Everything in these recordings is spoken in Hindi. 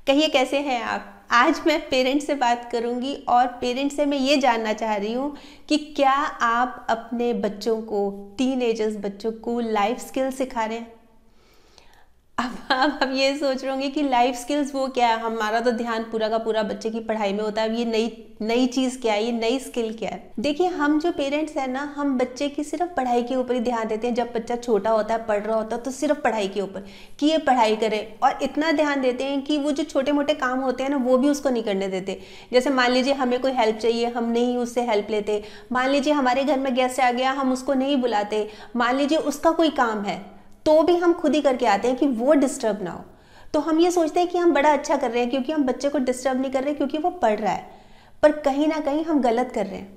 कहिए कैसे हैं आप। आज मैं पेरेंट्स से बात करूंगी और पेरेंट्स से मैं ये जानना चाह रही हूँ कि क्या आप अपने बच्चों को, टीनेजर्स बच्चों को लाइफ स्किल सिखा रहे हैं। अब ये सोच रहे होंगे कि लाइफ स्किल्स वो क्या है। हमारा तो ध्यान पूरा का पूरा बच्चे की पढ़ाई में होता है। अब ये नई नई चीज़ क्या है, ये नई स्किल क्या है। देखिए, हम जो पेरेंट्स हैं ना, हम बच्चे की सिर्फ पढ़ाई के ऊपर ही ध्यान देते हैं। जब बच्चा छोटा होता है, पढ़ रहा होता है, तो सिर्फ पढ़ाई के ऊपर कि ये पढ़ाई करे, और इतना ध्यान देते हैं कि वो जो छोटे मोटे काम होते हैं ना, वो भी उसको नहीं करने देते। जैसे मान लीजिए हमें कोई हेल्प चाहिए, हम नहीं उससे हेल्प लेते। मान लीजिए हमारे घर में गेस्ट आ गया, हम उसको नहीं बुलाते। मान लीजिए उसका कोई काम है तो भी हम खुद ही करके आते हैं कि वो डिस्टर्ब ना हो। तो हम ये सोचते हैं कि हम बड़ा अच्छा कर रहे हैं क्योंकि हम बच्चे को डिस्टर्ब नहीं कर रहे, क्योंकि वो पढ़ रहा है। पर कहीं ना कहीं हम गलत कर रहे हैं,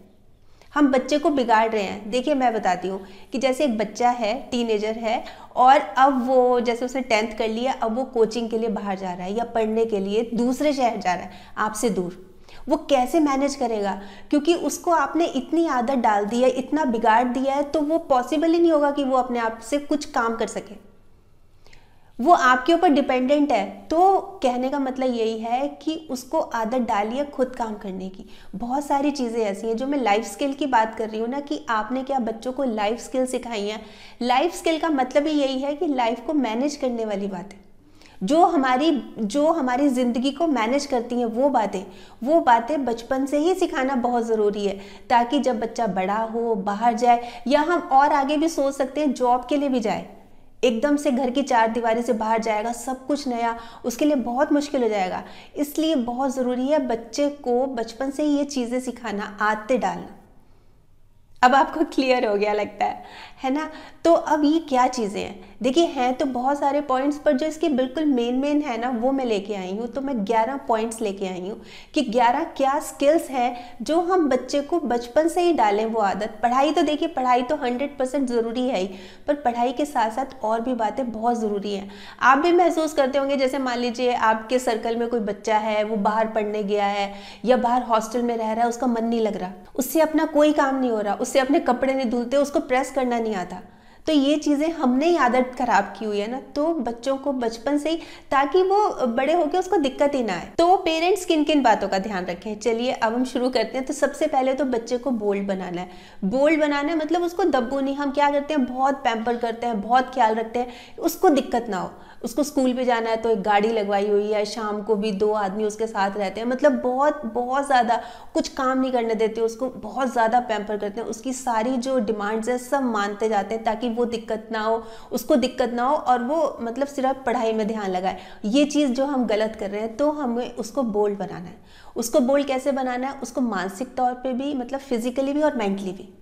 हम बच्चे को बिगाड़ रहे हैं। देखिए, मैं बताती हूँ कि जैसे एक बच्चा है, टीनेजर है, और अब वो जैसे उसने 10th कर लिया, अब वो कोचिंग के लिए बाहर जा रहा है या पढ़ने के लिए दूसरे शहर जा रहा है आपसे दूर। वो कैसे मैनेज करेगा, क्योंकि उसको आपने इतनी आदत डाल दी है, इतना बिगाड़ दिया है, तो वो पॉसिबल ही नहीं होगा कि वो अपने आप से कुछ काम कर सके। वो आपके ऊपर डिपेंडेंट है। तो कहने का मतलब यही है कि उसको आदत डालिए खुद काम करने की। बहुत सारी चीज़ें ऐसी हैं जो मैं लाइफ स्किल की बात कर रही हूँ ना, कि आपने क्या बच्चों को लाइफ स्किल सिखाई है। लाइफ स्किल का मतलब ही यही है कि लाइफ को मैनेज करने वाली बातें, जो हमारी ज़िंदगी को मैनेज करती हैं, वो बातें बचपन से ही सिखाना बहुत ज़रूरी है, ताकि जब बच्चा बड़ा हो, बाहर जाए, या हम और आगे भी सोच सकते हैं, जॉब के लिए भी जाए, एकदम से घर की चार दीवारी से बाहर जाएगा, सब कुछ नया, उसके लिए बहुत मुश्किल हो जाएगा। इसलिए बहुत ज़रूरी है बच्चे को बचपन से ही ये चीज़ें सिखाना, आदतें डालना। अब आपको क्लियर हो गया लगता है ना। तो अब ये क्या चीज़ें हैं, देखिए, हैं तो बहुत सारे पॉइंट्स, पर जो इसके बिल्कुल मेन है ना, वो मैं लेके आई हूँ। तो मैं 11 पॉइंट्स लेके आई हूँ कि 11 क्या स्किल्स हैं जो हम बच्चे को बचपन से ही डालें वो आदत। पढ़ाई तो देखिए, पढ़ाई तो 100% ज़रूरी है ही, पर पढ़ाई के साथ साथ और भी बातें बहुत ज़रूरी हैं। आप भी महसूस करते होंगे, जैसे मान लीजिए आपके सर्कल में कोई बच्चा है, वो बाहर पढ़ने गया है या बाहर हॉस्टल में रह रहा है, उसका मन नहीं लग रहा, उससे अपना कोई काम नहीं हो रहा, उससे अपने कपड़े नहीं धुलते, उसको प्रेस करना नहीं आता। तो ये चीज़ें हमने ही आदत खराब की हुई है ना। तो बच्चों को बचपन से ही, ताकि वो बड़े होकर उसको दिक्कत ही ना आए। तो पेरेंट्स किन किन बातों का ध्यान रखें, चलिए अब हम शुरू करते हैं। तो सबसे पहले तो बच्चे को बोल्ड बनाना है। बोल्ड बनाना है मतलब उसको दब्बू नहीं। हम क्या करते हैं, बहुत पैम्पर करते हैं, बहुत ख्याल रखते हैं, उसको दिक्कत ना हो। उसको स्कूल पे जाना है तो एक गाड़ी लगवाई हुई है, शाम को भी 2 आदमी उसके साथ रहते हैं, मतलब बहुत बहुत ज़्यादा कुछ काम नहीं करने देते उसको, बहुत ज़्यादा पैम्पर करते हैं, उसकी सारी जो डिमांड्स हैं सब मानते जाते हैं, ताकि वो दिक्कत ना हो, उसको दिक्कत ना हो, और वो मतलब सिर्फ पढ़ाई में ध्यान लगाए। ये चीज़ जो हम गलत कर रहे हैं, तो हमें उसको बोल्ड बनाना है। उसको बोल्ड कैसे बनाना है, उसको मानसिक तौर पर भी, मतलब फिजिकली भी और मेंटली भी।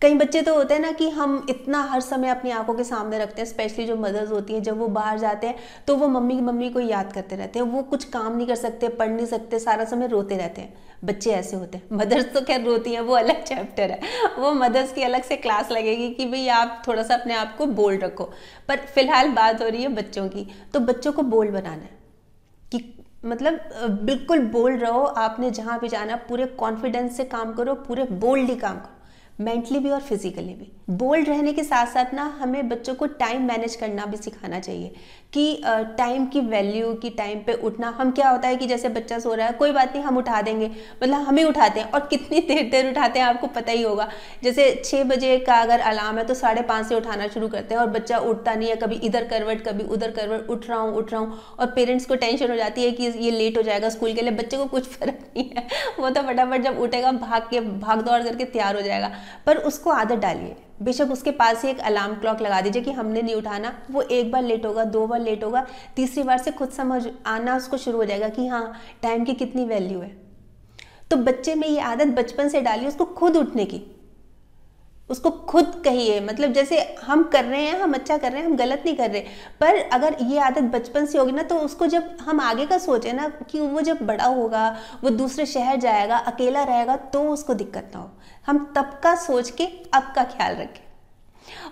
कई बच्चे तो होते हैं ना कि हम इतना हर समय अपनी आंखों के सामने रखते हैं, स्पेशली जो मदर्स होती हैं, जब वो बाहर जाते हैं तो वो मम्मी को याद करते रहते हैं। वो कुछ काम नहीं कर सकते, पढ़ नहीं सकते, सारा समय रोते रहते हैं। बच्चे ऐसे होते हैं। मदर्स तो खैर रोती हैं, वो अलग चैप्टर है, वो मदर्स की अलग से क्लास लगेगी कि भाई आप थोड़ा सा अपने आप को बोल्ड रखो। पर फिलहाल बात हो रही है बच्चों की। तो बच्चों को बोल्ड बनाना है कि मतलब बिल्कुल बोल्ड रहो। आपने जहाँ भी जाना पूरे कॉन्फिडेंस से काम करो, पूरे बोल्डली काम करो, मेंटली भी और फिजिकली भी। बोल्ड रहने के साथ साथ ना, हमें बच्चों को टाइम मैनेज करना भी सिखाना चाहिए कि टाइम की वैल्यू, कि टाइम पे उठना। हम क्या होता है कि जैसे बच्चा सो रहा है, कोई बात नहीं, हम उठा देंगे, मतलब हम ही उठाते हैं, और कितनी देर उठाते हैं आपको पता ही होगा। जैसे 6 बजे का अगर अलार्म है तो 5:30 से उठाना शुरू करते हैं, और बच्चा उठता नहीं है, कभी इधर करवट कभी उधर करवट, उठ रहा हूँ, और पेरेंट्स को टेंशन हो जाती है कि ये लेट हो जाएगा स्कूल के लिए। बच्चे को कुछ फर्क नहीं है, वो तो फटाफट जब उठेगा भाग दौड़ करके तैयार हो जाएगा। पर उसको आदत डालिए, बेशक उसके पास ही एक अलार्म क्लॉक लगा दीजिए कि हमने नहीं उठाना। वो 1 बार लेट होगा, 2 बार लेट होगा, तीसरी बार से खुद समझ आना उसको शुरू हो जाएगा कि हाँ, टाइम की कितनी वैल्यू है। तो बच्चे में ये आदत बचपन से डालिए, उसको खुद उठने की, उसको खुद कहिए। मतलब जैसे हम कर रहे हैं, हम अच्छा कर रहे हैं, हम गलत नहीं कर रहे। पर अगर ये आदत बचपन से होगी ना, तो उसको जब हम आगे का सोचें ना, कि वो जब बड़ा होगा, वो दूसरे शहर जाएगा, अकेला रहेगा, तो उसको दिक्कत ना हो। हम तब का सोच के अब का ख्याल रखें।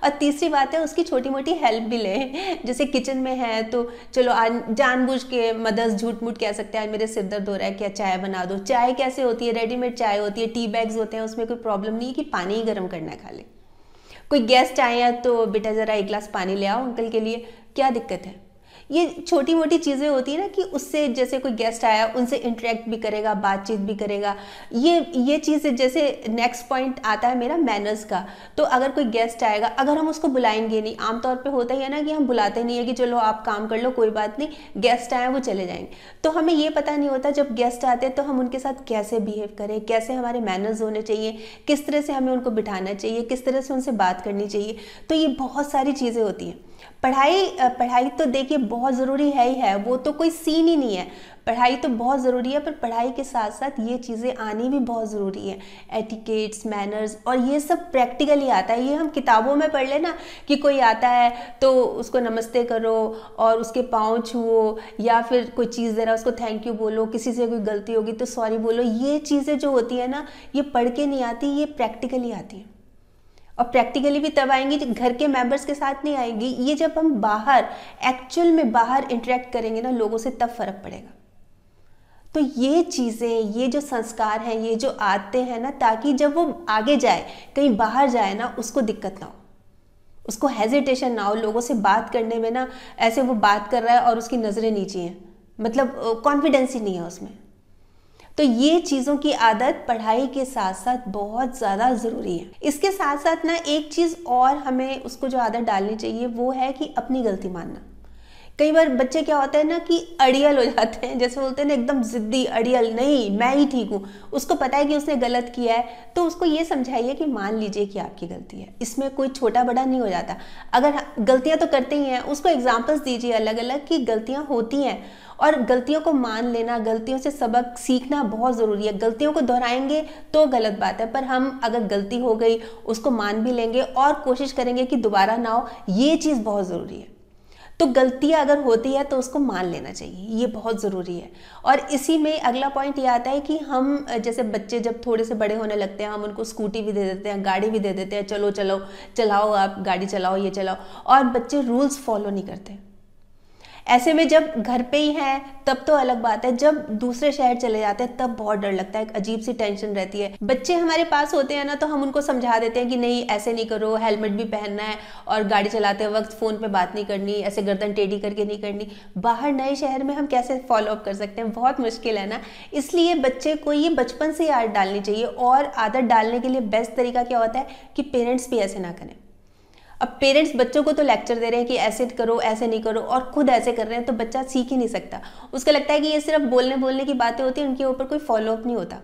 और तीसरी बात है, उसकी छोटी मोटी हेल्प भी लें। जैसे किचन में है तो चलो आज जानबूझ के मदर्स झूठ मूठ कह सकते हैं, आज मेरे सिर दर्द हो रहा है, क्या चाय बना दो। चाय कैसे होती है, रेडीमेड चाय होती है, टी बैग्स होते हैं, उसमें कोई प्रॉब्लम नहीं है कि पानी ही गर्म करना है खाली। कोई गेस्ट आए हैं तो बेटा ज़रा 1 गिलास पानी ले आओ अंकल के लिए, क्या दिक्कत है। ये छोटी मोटी चीज़ें होती है ना कि उससे, जैसे कोई गेस्ट आया उनसे इंटरेक्ट भी करेगा, बातचीत भी करेगा। ये चीज़ें, जैसे नेक्स्ट पॉइंट आता है मेरा मैनर्स का। तो अगर कोई गेस्ट आएगा, अगर हम उसको बुलाएंगे नहीं, आमतौर पे होता ही है ना कि हम बुलाते नहीं है कि चलो आप काम कर लो, कोई बात नहीं, गेस्ट आए वो चले जाएंगे। तो हमें ये पता नहीं होता जब गेस्ट आते हैं तो हम उनके साथ कैसे बिहेव करें, कैसे हमारे मैनर्स होने चाहिए, किस तरह से हमें उनको बिठाना चाहिए, किस तरह से उनसे बात करनी चाहिए। तो ये बहुत सारी चीज़ें होती हैं। पढ़ाई तो देखिए बहुत ज़रूरी है ही है, वो तो कोई सीन ही नहीं है। पढ़ाई तो बहुत ज़रूरी है, पर पढ़ाई के साथ साथ ये चीज़ें आनी भी बहुत ज़रूरी है। एटिकेट्स, मैनर्स, और ये सब प्रैक्टिकली आता है। ये हम किताबों में पढ़ लेना कि कोई आता है तो उसको नमस्ते करो और उसके पाँव छुओ, या फिर कोई चीज़ दे रहा है उसको थैंक यू बोलो, किसी से कोई गलती होगी तो सॉरी बोलो। ये चीज़ें जो होती है ना, ये पढ़ के नहीं आती, ये प्रैक्टिकली आती हैं। और प्रैक्टिकली भी तब आएंगी जब घर के मेंबर्स के साथ नहीं आएंगी। ये जब हम बाहर, एक्चुअल में बाहर इंटरेक्ट करेंगे ना लोगों से, तब फर्क पड़ेगा। तो ये चीज़ें, ये जो संस्कार हैं, ये जो आते हैं ना, ताकि जब वो आगे जाए, कहीं बाहर जाए ना, उसको दिक्कत ना हो, उसको हेजिटेशन ना हो लोगों से बात करने में ना। ऐसे वो बात कर रहा है और उसकी नज़रें नीची हैं, मतलब कॉन्फिडेंस ही नहीं है उसमें। तो ये चीज़ों की आदत पढ़ाई के साथ साथ बहुत ज़्यादा ज़रूरी है। इसके साथ साथ ना एक चीज़ और हमें उसको जो आदत डालनी चाहिए वो है कि अपनी गलती मानना। कई बार बच्चे क्या होता है ना कि अड़ियल हो जाते हैं, जैसे बोलते हैं ना एकदम जिद्दी अड़ियल, नहीं मैं ही ठीक हूँ। उसको पता है कि उसने गलत किया है, तो उसको ये समझाइए कि मान लीजिए कि आपकी गलती है, इसमें कोई छोटा बड़ा नहीं हो जाता। अगर गलतियाँ तो करते ही हैं, उसको एग्जाम्पल्स दीजिए अलग अलग कि गलतियाँ होती हैं, और गलतियों को मान लेना, गलतियों से सबक सीखना बहुत ज़रूरी है। गलतियों को दोहराएंगे तो गलत बात है, पर हम अगर गलती हो गई उसको मान भी लेंगे और कोशिश करेंगे कि दोबारा ना हो, ये चीज़ बहुत ज़रूरी है। तो गलतियां अगर होती है तो उसको मान लेना चाहिए, ये बहुत ज़रूरी है। और इसी में अगला पॉइंट ये आता है कि हम, जैसे बच्चे जब थोड़े से बड़े होने लगते हैं, हम उनको स्कूटी भी दे देते हैं, गाड़ी भी दे देते हैं, चलो चलो चलाओ, आप गाड़ी चलाओ, ये चलाओ, और बच्चे रूल्स फॉलो नहीं करते। ऐसे में जब घर पे ही हैं तब तो अलग बात है, जब दूसरे शहर चले जाते हैं तब बहुत डर लगता है, एक अजीब सी टेंशन रहती है। बच्चे हमारे पास होते हैं ना, तो हम उनको समझा देते हैं कि नहीं ऐसे नहीं करो, हेलमेट भी पहनना है, और गाड़ी चलाते वक्त फ़ोन पे बात नहीं करनी, ऐसे गर्दन टेढ़ी करके नहीं करनी। बाहर नए शहर में हम कैसे फॉलो अप कर सकते हैं, बहुत मुश्किल है ना। इसलिए बच्चे को ये बचपन से ही आदत डालनी चाहिए। और आदत डालने के लिए बेस्ट तरीका क्या होता है कि पेरेंट्स भी ऐसे ना करें। अब पेरेंट्स बच्चों को तो लेक्चर दे रहे हैं कि ऐसे करो, ऐसे नहीं करो, और खुद ऐसे कर रहे हैं, तो बच्चा सीख ही नहीं सकता। उसको लगता है कि ये सिर्फ बोलने की बातें होती हैं, उनके ऊपर कोई फॉलो अप नहीं होता।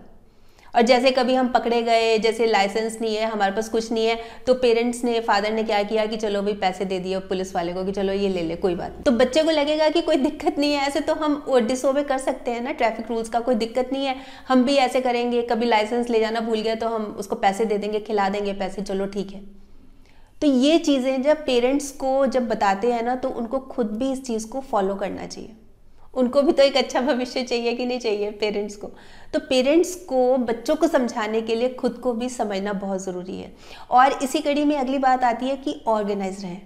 और जैसे कभी हम पकड़े गए, जैसे लाइसेंस नहीं है, हमारे पास कुछ नहीं है, तो पेरेंट्स ने, फादर ने क्या किया कि चलो भाई पैसे दे दिए पुलिस वाले को कि चलो ये ले ले, कोई बात नहीं। तो बच्चे को लगेगा कि कोई दिक्कत नहीं है, ऐसे तो हम डिसओबे कर सकते हैं ना ट्रैफिक रूल्स का, कोई दिक्कत नहीं है, हम भी ऐसे करेंगे। कभी लाइसेंस ले जाना भूल गया तो हम उसको पैसे दे देंगे, खिला देंगे पैसे, चलो ठीक है। तो ये चीज़ें जब पेरेंट्स को जब बताते हैं ना, तो उनको खुद भी इस चीज़ को फॉलो करना चाहिए। उनको भी तो एक अच्छा भविष्य चाहिए कि नहीं चाहिए पेरेंट्स को। तो पेरेंट्स को बच्चों को समझाने के लिए खुद को भी समझना बहुत ज़रूरी है। और इसी कड़ी में अगली बात आती है कि ऑर्गेनाइज रहें।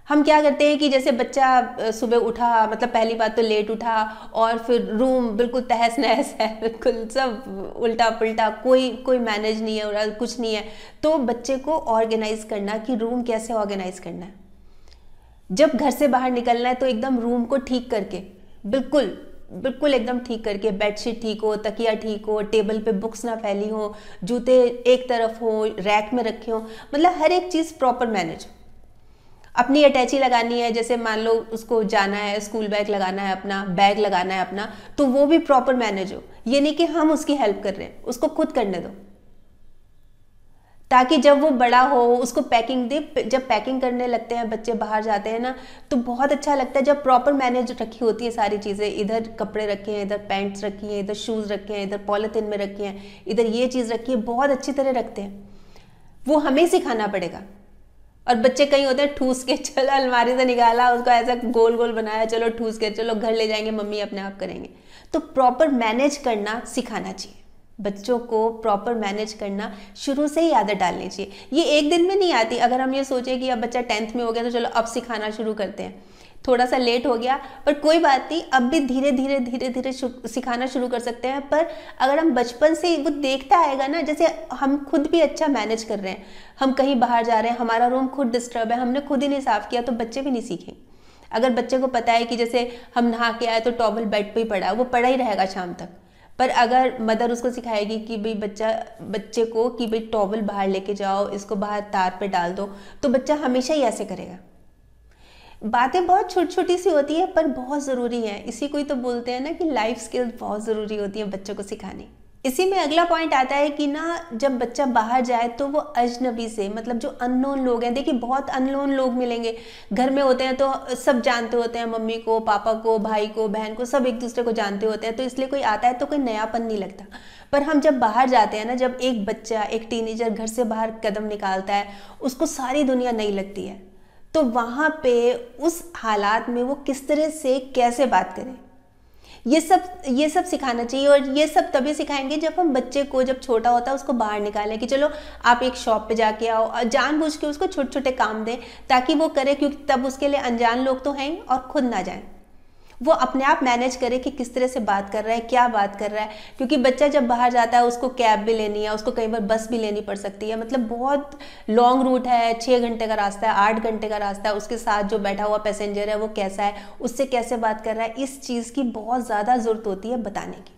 हम क्या करते हैं कि जैसे बच्चा सुबह उठा, मतलब पहली बात तो लेट उठा, और फिर रूम बिल्कुल तहस नहस है, बिल्कुल सब उल्टा पुल्टा, कोई मैनेज नहीं है और कुछ नहीं है। तो बच्चे को ऑर्गेनाइज करना कि रूम कैसे ऑर्गेनाइज करना है। जब घर से बाहर निकलना है तो एकदम रूम को ठीक करके, बिल्कुल एकदम ठीक करके, बेडशीट ठीक हो, तकिया ठीक हो, टेबल पे बुक्स ना फैली हो, जूते एक तरफ हो, रैक में रखे हो, मतलब हर एक चीज़ प्रॉपर मैनेज। अपनी अटैची लगानी है, जैसे मान लो उसको जाना है, स्कूल बैग लगाना है अपना, बैग लगाना है अपना, तो वो भी प्रॉपर मैनेज हो। ये नहीं कि हम उसकी हेल्प कर रहे हैं, उसको खुद करने दो, ताकि जब वो बड़ा हो उसको पैकिंग दे। जब पैकिंग करने लगते हैं बच्चे, बाहर जाते हैं ना, तो बहुत अच्छा लगता है जब प्रॉपर मैनेज रखी होती है सारी चीज़ें। इधर कपड़े रखे हैं, इधर पैंट्स रखी हैं, इधर शूज़ रखे हैं, इधर पॉलिथीन में रखे हैं, इधर ये चीज़ रखी है, बहुत अच्छी तरह रखते हैं। वो हमें सिखाना पड़ेगा। और बच्चे कहीं होते हैं ठूस के, चलो अलमारी से निकाला, उसको ऐसा गोल गोल बनाया, चलो ठूस के, चलो घर ले जाएंगे, मम्मी अपने आप करेंगे। तो प्रॉपर मैनेज करना सिखाना चाहिए बच्चों को। प्रॉपर मैनेज करना शुरू से ही आदत डालनी चाहिए। ये एक दिन में नहीं आती। अगर हम ये सोचें कि अब बच्चा 10th में हो गया तो चलो अब सिखाना शुरू करते हैं, थोड़ा सा लेट हो गया, पर कोई बात नहीं, अब भी धीरे धीरे सिखाना शुरू कर सकते हैं। पर अगर हम बचपन से वो देखता आएगा ना, जैसे हम खुद भी अच्छा मैनेज कर रहे हैं, हम कहीं बाहर जा रहे हैं, हमारा रूम खुद डिस्टर्ब है, हमने खुद ही नहीं साफ किया, तो बच्चे भी नहीं सीखेंगे। अगर बच्चे को पता है कि जैसे हम नहा के आए तो टॉवल बेड पे ही पड़ा है, वो पड़ा ही रहेगा शाम तक। पर अगर मदर उसको सिखाएगी कि भाई बच्चे को कि भाई टॉवल बाहर लेके जाओ, इसको बाहर तार पे डाल दो, तो बच्चा हमेशा ही ऐसे करेगा। बातें बहुत छोटी छोटी सी होती है पर बहुत ज़रूरी है। इसी को ही तो बोलते हैं ना कि लाइफ स्किल्स बहुत ज़रूरी होती है बच्चों को सिखानी। इसी में अगला पॉइंट आता है कि ना जब बच्चा बाहर जाए तो वो अजनबी से, मतलब जो अननोन लोग हैं, देखिए बहुत अननोन लोग मिलेंगे, घर में होते हैं तो सब जानते होते हैं, मम्मी को, पापा को, भाई को, बहन को, सब एक दूसरे को जानते होते हैं, तो इसलिए कोई आता है तो कोई नयापन नहीं लगता। पर हम जब बाहर जाते हैं ना, जब एक बच्चा, एक टीनेजर घर से बाहर कदम निकालता है, उसको सारी दुनिया नई लगती है, तो वहाँ पे उस हालात में वो किस तरह से कैसे बात करें, ये सब सिखाना चाहिए। और ये सब तभी सिखाएंगे जब हम बच्चे को, जब छोटा होता है उसको बाहर निकालें कि चलो आप एक शॉप पे जाके आओ, जानबूझ के उसको छोटे छोटे काम दें ताकि वो करे, क्योंकि तब उसके लिए अनजान लोग तो हैं और खुद ना जाएं, वो अपने आप मैनेज करे कि किस तरह से बात कर रहा है, क्या बात कर रहा है। क्योंकि बच्चा जब बाहर जाता है उसको कैब भी लेनी है, उसको कई बार बस भी लेनी पड़ सकती है, मतलब बहुत लॉन्ग रूट है, 6 घंटे का रास्ता है, 8 घंटे का रास्ता है, उसके साथ जो बैठा हुआ पैसेंजर है वो कैसा है, उससे कैसे बात कर रहा है, इस चीज़ की बहुत ज़्यादा ज़रूरत होती है बताने की।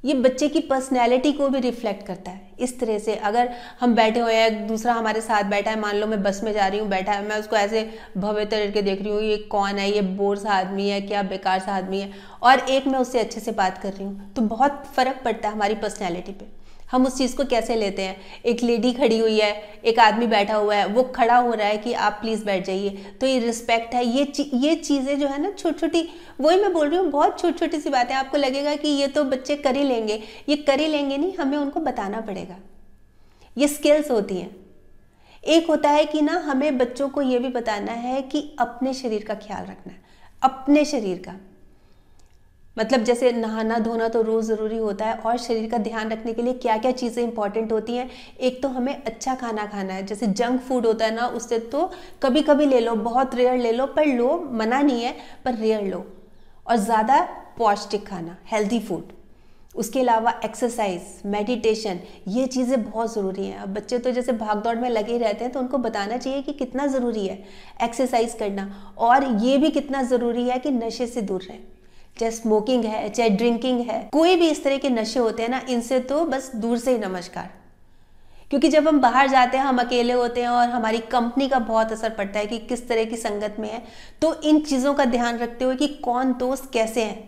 ये बच्चे की पर्सनैलिटी को भी रिफ्लेक्ट करता है। इस तरह से अगर हम बैठे हुए हैं, दूसरा हमारे साथ बैठा है, मान लो मैं बस में जा रही हूँ, बैठा है, मैं उसको ऐसे भव्य तरह के देख रही हूँ, ये कौन है, ये बोर सा आदमी है, क्या बेकार सा आदमी है, और एक मैं उससे अच्छे से बात कर रही हूँ, तो बहुत फ़र्क पड़ता है हमारी पर्सनैलिटी पे, हम उस चीज़ को कैसे लेते हैं। एक लेडी खड़ी हुई है, एक आदमी बैठा हुआ है, वो खड़ा हो रहा है कि आप प्लीज़ बैठ जाइए, तो ये रिस्पेक्ट है। ये चीज़ें जो है ना छोटी छोटी, वही मैं बोल रही हूँ, बहुत छोटी छोटी सी बातें, आपको लगेगा कि ये तो बच्चे कर ही लेंगे, ये कर ही लेंगे नहीं, हमें उनको बताना पड़ेगा। ये स्किल्स होती हैं। एक होता है कि ना हमें बच्चों को ये भी बताना है कि अपने शरीर का ख्याल रखना है, अपने शरीर का, मतलब जैसे नहाना धोना तो रोज़ ज़रूरी होता है, और शरीर का ध्यान रखने के लिए क्या क्या चीज़ें इंपॉर्टेंट होती हैं। एक तो हमें अच्छा खाना खाना है, जैसे जंक फूड होता है ना, उससे तो कभी कभी ले लो, बहुत रेयर ले लो, पर लो, मना नहीं है, पर रेयर लो, और ज़्यादा पौष्टिक खाना, हेल्दी फूड। उसके अलावा एक्सरसाइज, मेडिटेशन, ये चीज़ें बहुत ज़रूरी हैं। अब बच्चे तो जैसे भाग दौड़ में लगे रहते हैं, तो उनको बताना चाहिए कि कितना ज़रूरी है एक्सरसाइज करना, और ये भी कितना ज़रूरी है कि नशे से दूर रहें, चाहे स्मोकिंग है, चाहे ड्रिंकिंग है, कोई भी इस तरह के नशे होते हैं ना, इनसे तो बस दूर से ही नमस्कार। क्योंकि जब हम बाहर जाते हैं, हम अकेले होते हैं, और हमारी कंपनी का बहुत असर पड़ता है कि किस तरह की संगत में है, तो इन चीज़ों का ध्यान रखते हुए कि कौन दोस्त कैसे हैं,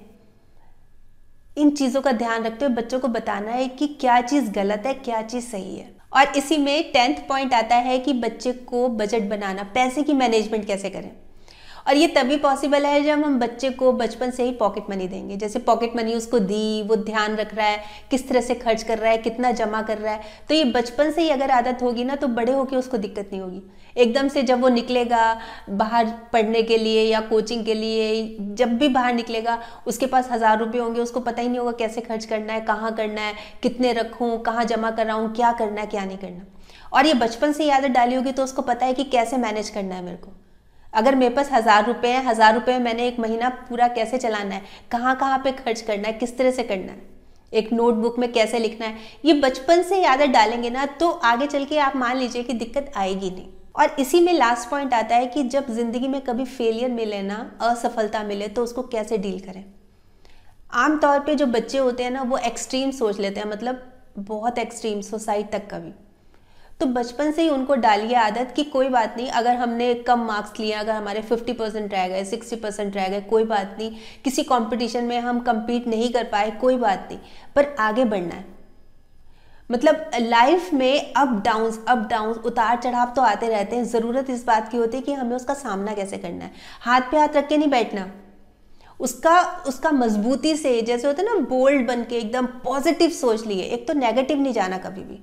इन चीज़ों का ध्यान रखते हुए बच्चों को बताना है कि क्या चीज़ गलत है, क्या चीज़ सही है। और इसी में 10th पॉइंट आता है कि बच्चे को बजट बनाना, पैसे की मैनेजमेंट कैसे करें। और ये तभी पॉसिबल है जब हम बच्चे को बचपन से ही पॉकेट मनी देंगे। जैसे पॉकेट मनी उसको दी, वो ध्यान रख रहा है किस तरह से खर्च कर रहा है, कितना जमा कर रहा है, तो ये बचपन से ही अगर आदत होगी ना, तो बड़े होकर उसको दिक्कत नहीं होगी। एकदम से जब वो निकलेगा बाहर पढ़ने के लिए या कोचिंग के लिए, जब भी बाहर निकलेगा, उसके पास 1000 रुपये होंगे, उसको पता ही नहीं होगा कैसे खर्च करना है, कहाँ करना है, कितने रखूँ, कहाँ जमा कर रहा हूँ, क्या करना है, क्या नहीं करना। और ये बचपन से ही आदत डाली होगी तो उसको पता है कि कैसे मैनेज करना है मेरे को। अगर मेरे पास 1000 रुपये हैं, 1000 रुपये मैंने एक महीना पूरा कैसे चलाना है, कहाँ कहाँ पे खर्च करना है, किस तरह से करना है, एक नोटबुक में कैसे लिखना है, ये बचपन से ही आदत डालेंगे ना, तो आगे चल के आप मान लीजिए कि दिक्कत आएगी नहीं। और इसी में लास्ट पॉइंट आता है कि जब जिंदगी में कभी फेलियर मिले ना, असफलता मिले, तो उसको कैसे डील करें। आमतौर पे जो बच्चे होते हैं ना, वो एक्सट्रीम सोच लेते हैं, मतलब बहुत एक्सट्रीम, सुसाइड तक का भी। तो बचपन से ही उनको डालिए आदत कि कोई बात नहीं, अगर हमने कम मार्क्स लिए, अगर हमारे 50% रह गए, 60% रह गए, कोई बात नहीं, किसी कंपटीशन में हम compete नहीं कर पाए, कोई बात नहीं, पर आगे बढ़ना है। मतलब लाइफ में अप डाउन्स, उतार चढ़ाव तो आते रहते हैं। ज़रूरत इस बात की होती है कि हमें उसका सामना कैसे करना है। हाथ पे हाथ रख के नहीं बैठना, उसका मजबूती से, जैसे होता है ना, बोल्ड बन के एकदम पॉजिटिव सोच लिए। एक तो नेगेटिव नहीं जाना कभी भी,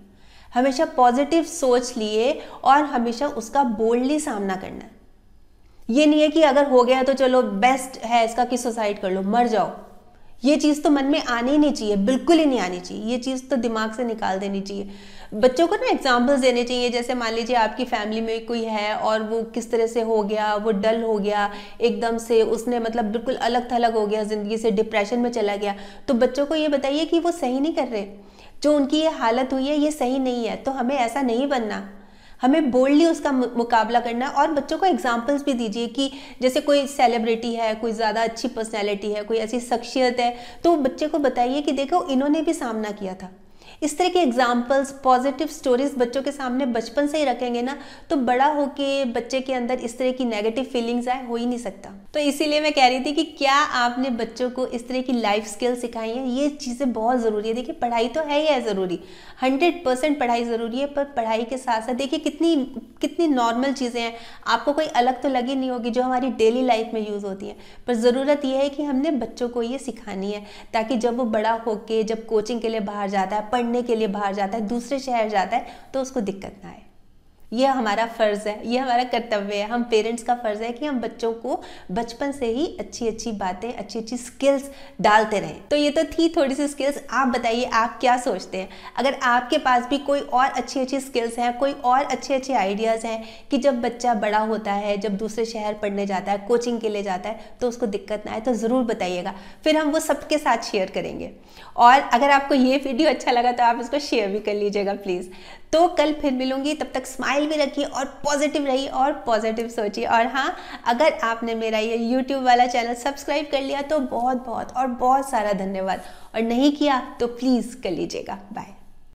हमेशा पॉजिटिव सोच लिए और हमेशा उसका बोल्डली सामना करना है। ये नहीं है कि अगर हो गया तो चलो बेस्ट है इसका कि सुसाइड कर लो, मर जाओ। ये चीज़ तो मन में आनी ही नहीं चाहिए, बिल्कुल ही नहीं आनी चाहिए। ये चीज़ तो दिमाग से निकाल देनी चाहिए। बच्चों को ना एग्जाम्पल्स देने चाहिए। जैसे मान लीजिए आपकी फैमिली में कोई है और वो किस तरह से हो गया, वो डल हो गया एकदम से, उसने मतलब बिल्कुल अलग थलग हो गया ज़िंदगी से, डिप्रेशन में चला गया, तो बच्चों को ये बताइए कि वो सही नहीं कर रहे, जो उनकी ये हालत हुई है ये सही नहीं है, तो हमें ऐसा नहीं बनना। हमें बोल्डली उसका मुकाबला करना है। और बच्चों को एग्जाम्पल्स भी दीजिए कि जैसे कोई सेलिब्रिटी है, कोई ज़्यादा अच्छी पर्सनैलिटी है, कोई ऐसी शख्सियत है, तो बच्चे को बताइए कि देखो इन्होंने भी सामना किया था। इस तरह के एग्जाम्पल्स, पॉजिटिव स्टोरीज बच्चों के सामने बचपन से ही रखेंगे ना, तो बड़ा होके बच्चे के अंदर इस तरह की नेगेटिव फीलिंग्स आए, हो ही नहीं सकता। तो इसीलिए मैं कह रही थी कि क्या आपने बच्चों को इस तरह की लाइफ स्किल सिखाई है, ये चीज़ें बहुत ज़रूरी है। देखिए पढ़ाई तो है ही है ज़रूरी, 100% पढ़ाई ज़रूरी है, पर पढ़ाई के साथ साथ देखिए कितनी कितनी नॉर्मल चीज़ें हैं, आपको कोई अलग तो लगी नहीं होगी, जो हमारी डेली लाइफ में यूज़ होती हैं, पर ज़रूरत यह है कि हमने बच्चों को ये सिखानी है, ताकि जब वो बड़ा होके जब कोचिंग के लिए बाहर जाता है, पढ़ने के लिए बाहर जाता है, दूसरे शहर जाता है, तो उसको दिक्कत ना आए। यह हमारा फ़र्ज़ है, यह हमारा कर्तव्य है, हम पेरेंट्स का फ़र्ज़ है कि हम बच्चों को बचपन से ही अच्छी अच्छी बातें, अच्छी अच्छी स्किल्स डालते रहें। तो ये तो थी थोड़ी सी स्किल्स। आप बताइए आप क्या सोचते हैं, अगर आपके पास भी कोई और अच्छी अच्छी स्किल्स हैं, कोई और अच्छे अच्छे आइडियाज़ हैं कि जब बच्चा बड़ा होता है, जब दूसरे शहर पढ़ने जाता है, कोचिंग के लिए जाता है, तो उसको दिक्कत ना आए, तो ज़रूर बताइएगा, फिर हम वो सबके साथ शेयर करेंगे। और अगर आपको ये वीडियो अच्छा लगा तो आप इसको शेयर भी कर लीजिएगा प्लीज़। तो कल फिर मिलूंगी, तब तक स्माइल भी रखिए और पॉजिटिव रहिए और पॉजिटिव सोचिए। और हाँ, अगर आपने मेरा ये YouTube वाला चैनल सब्सक्राइब कर लिया तो बहुत बहुत और बहुत सारा धन्यवाद, और नहीं किया तो प्लीज़ कर लीजिएगा। बाय।